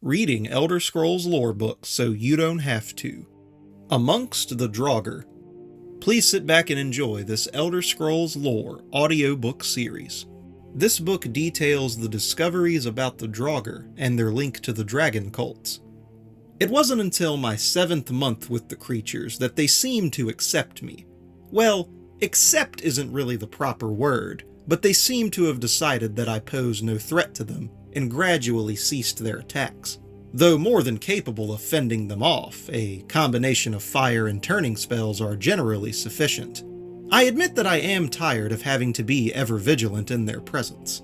reading Elder Scrolls lore books so you don't have to. Amongst the Draugr. Please sit back and enjoy this Elder Scrolls lore audiobook series. This book details the discoveries about the Draugr and their link to the dragon cults. It wasn't until my 7th month with the creatures that they seemed to accept me. Well, accept isn't really the proper word, but they seemed to have decided that I posed no threat to them and gradually ceased their attacks. Though more than capable of fending them off, a combination of fire and turning spells are generally sufficient. I admit that I am tired of having to be ever vigilant in their presence.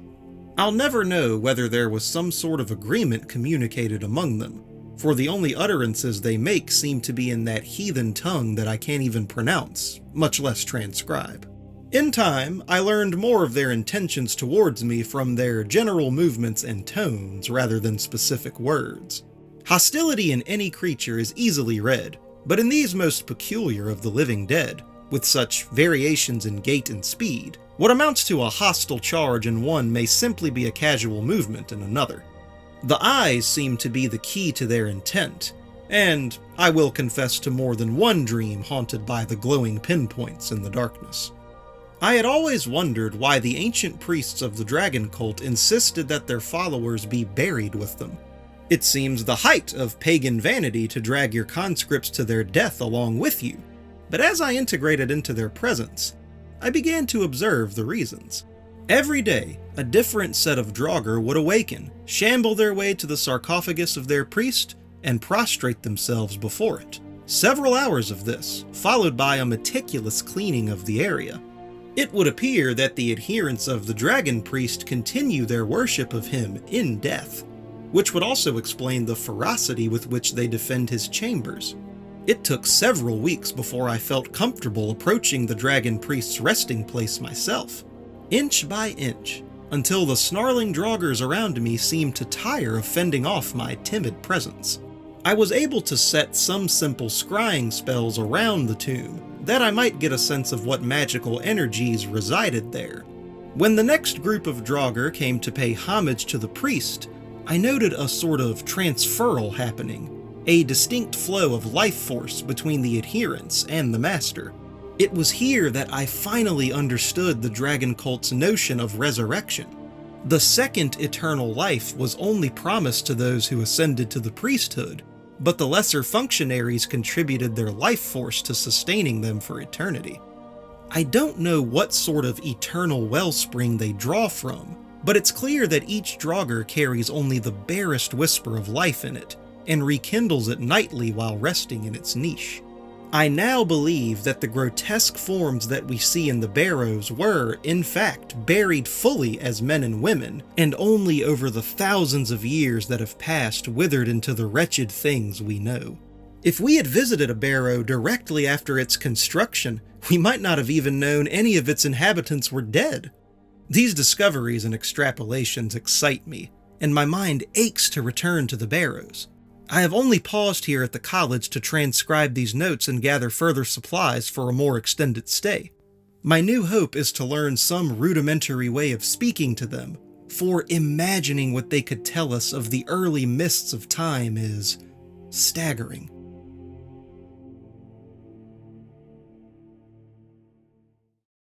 I'll never know whether there was some sort of agreement communicated among them, for the only utterances they make seem to be in that heathen tongue that I can't even pronounce, much less transcribe. In time, I learned more of their intentions towards me from their general movements and tones rather than specific words. Hostility in any creature is easily read, but in these most peculiar of the living dead, with such variations in gait and speed, what amounts to a hostile charge in one may simply be a casual movement in another. The eyes seem to be the key to their intent, and I will confess to more than one dream haunted by the glowing pinpoints in the darkness. I had always wondered why the ancient priests of the dragon cult insisted that their followers be buried with them. It seems the height of pagan vanity to drag your conscripts to their death along with you, but as I integrated into their presence, I began to observe the reasons. Every day, a different set of Draugr would awaken, shamble their way to the sarcophagus of their priest, and prostrate themselves before it. Several hours of this, followed by a meticulous cleaning of the area. It would appear that the adherents of the dragon priest continue their worship of him in death, which would also explain the ferocity with which they defend his chambers. It took several weeks before I felt comfortable approaching the dragon priest's resting place myself, inch by inch, until the snarling Draugrs around me seemed to tire of fending off my timid presence. I was able to set some simple scrying spells around the tomb, that I might get a sense of what magical energies resided there. When the next group of Draugr came to pay homage to the priest, I noted a sort of transferal happening, a distinct flow of life force between the adherents and the master. It was here that I finally understood the dragon cult's notion of resurrection. The second eternal life was only promised to those who ascended to the priesthood, but the lesser functionaries contributed their life force to sustaining them for eternity. I don't know what sort of eternal wellspring they draw from, but it's clear that each Draugr carries only the barest whisper of life in it, and rekindles it nightly while resting in its niche. I now believe that the grotesque forms that we see in the barrows were, in fact, buried fully as men and women, and only over the thousands of years that have passed withered into the wretched things we know. If we had visited a barrow directly after its construction, we might not have even known any of its inhabitants were dead. These discoveries and extrapolations excite me, and my mind aches to return to the barrows. I have only paused here at the college to transcribe these notes and gather further supplies for a more extended stay. My new hope is to learn some rudimentary way of speaking to them, for imagining what they could tell us of the early mists of time is staggering.